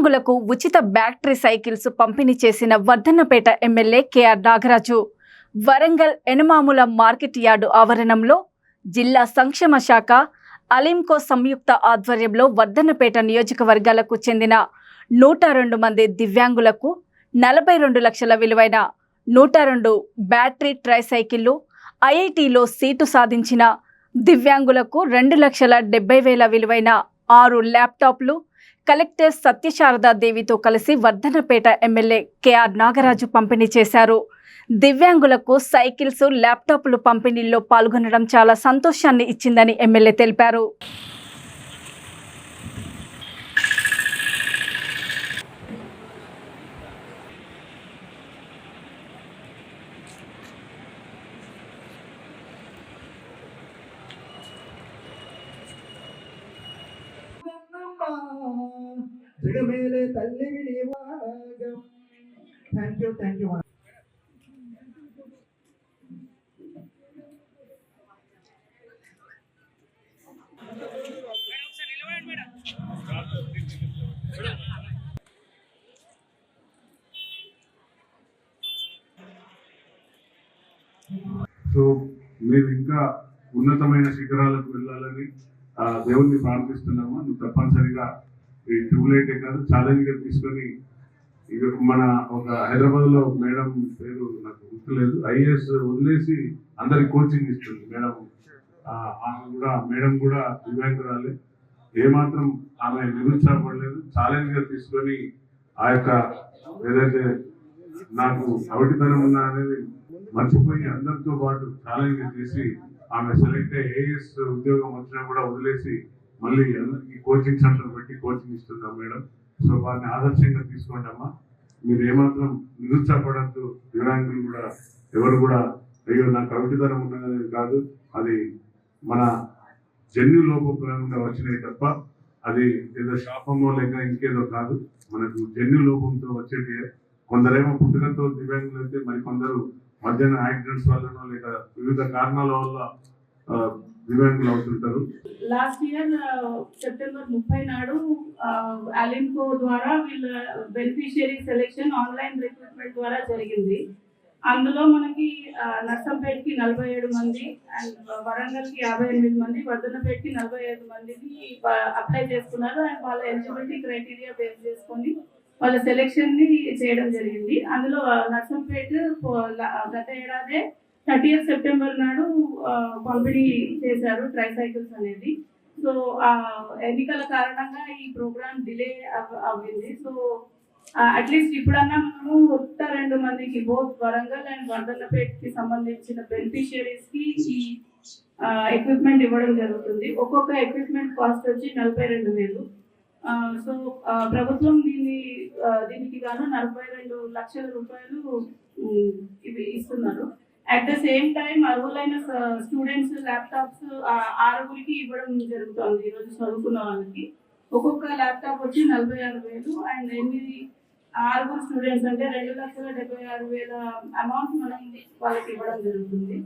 దివ్యాంగులకు ఉచిత battery cycles పంపిణీ చేసిన Vardhannapet MLA K R Nagaraju Warangal Enumamula market yard ఆవరణంలో జిల్లా సంక్షేమ శాఖ అలింకో సంయుక్త ఆధ్వర్యంలో వర్ధన్నపేట నియోజకవర్గాలకు చెందిన 102 మంది దివ్యాంగులకు 42 లక్షల విలువైన 102 బ్యాటరీ ట్రైసైకిళ్లు, ఐఐటిలో సీటు సాధించిన దివ్యాంగులకు 2,70,000 విలువైన 6 ల్యాప్టాప్లు కలెక్టర్ సత్యశారదాదేవితో కలిసి వర్ధన్నపేట ఎమ్మెల్యే కేఆర్ నాగరాజు పంపిణీ చేశారు. దివ్యాంగులకు సైకిల్స్, ల్యాప్టాప్లు పంపిణీలో పాల్గొనడం చాలా సంతోషాన్ని ఇచ్చిందని ఎమ్మెల్యే తెలిపారు. Thank you. సో మీరు ఇంకా ఉన్నతమైన శిఖరాలకు వెళ్ళాలని దేవుణ్ణి ప్రార్థిస్తున్నాము. నువ్వు తప్పనిసరిగా ఈ ట్యూబ్లైటే కాదు ఛాలెంజ్ గా తీసుకొని ఇక మన ఒక హైదరాబాద్ లో మేడం పేరు నాకు గుర్తులేదు, ఐఏఎస్ వదిలేసి అందరికి కోచింగ్ ఇస్తుంది మేడం. మేడం కూడా దివ్యాంగురాలే, ఏమాత్రం ఆమె నిరుత్సాహపడలేదు. ఛాలెంజ్ గా తీసుకొని ఆ యొక్క ఏదైతే నాకు అవిటితనం ఉన్నా అనేది మర్చిపోయి అందరితో పాటు ఛాలెంజ్ చేసి ఆమె సెలెక్ట్ అయ్యి ఏఎస్ ఉద్యోగం వచ్చినా కూడా వదిలేసి మళ్ళీ అందరికి కోచింగ్ సెంటర్ పెట్టి కోచింగ్ ఇస్తున్నాం మేడం. సో వారిని ఆదర్శంగా తీసుకోండి అమ్మా. మీరు ఏమాత్రం నిరుత్సాహపడద్దు. దివ్యాంగులు కూడా ఎవరు కూడా అయ్యో నాకు అవిటితనం ఉన్నది కాదు, అది మన జన్యు లోపంగా వచ్చినాయి తప్ప అది ఏదో శాపమో లేక ఇంకేదో కాదు, మనకు జన్యు లోపంతో వచ్చేటి. కొందరేమో పుట్టుకతో దివ్యాంగులు అయితే మరికొందరు మధ్యాహ్నం యాక్సిడెంట్స్ వల్లనో లేక వివిధ కారణాల వల్ల దివ్యాంగులు అవుతుంటారు. లాస్ట్ ఇయర్ సెప్టెంబర్ 30 నాడు అలింకో ద్వారా వీళ్ళ బెనిఫిషియరీ సెలెక్షన్ ఆన్లైన్ రిక్రూట్మెంట్ ద్వారా జరిగింది. అందులో మనకి నర్సంపేటకి 47 మంది అండ్ వరంగల్కి 58 మంది, వర్ధన్నపేటకి 45 మందిని అప్లై చేసుకున్నారు. అండ్ వాళ్ళ ఎలిజిబిలిటీ క్రైటీరియా బేస్ చేసుకొని వాళ్ళ సెలెక్షన్ ని చేయడం జరిగింది. అందులో నర్సంపేట గత ఏడాదే 30th సెప్టెంబర్ నాడు పంపిణీ చేశారు ట్రైసైకిల్స్ అనేది. సో ఆ ఎన్నికల కారణంగా ఈ ప్రోగ్రామ్ డిలే అవ్వింది. సో అట్లీస్ట్ ఇప్పుడన్నా మనము 102 మందికి బోత్ వరంగల్ అండ్ వర్ధన్నపేటకి సంబంధించిన బెనిఫిషియరీస్ కి ఈ ఎక్విప్మెంట్ ఇవ్వడం జరుగుతుంది. ఒక్కొక్క ఎక్విప్మెంట్ కాస్ట్ వచ్చి 42,000. సో ప్రభుత్వం దీనికి గాను 42 లక్షల రూపాయలు ఇవి ఇస్తున్నారు. అట్ ద సేమ్ టైం అర్హులైన స్టూడెంట్స్ ల్యాప్టాప్స్ 6గురికి ఇవ్వడం జరుగుతుంది. ఈరోజు చదువుకున్న వాళ్ళకి ఒక్కొక్క ల్యాప్టాప్ వచ్చి 46,000 అండ్ 6 స్టూడెంట్స్ అంటే 2,76,000 అమౌంట్ మనం వాళ్ళకి ఇవ్వడం జరుగుతుంది.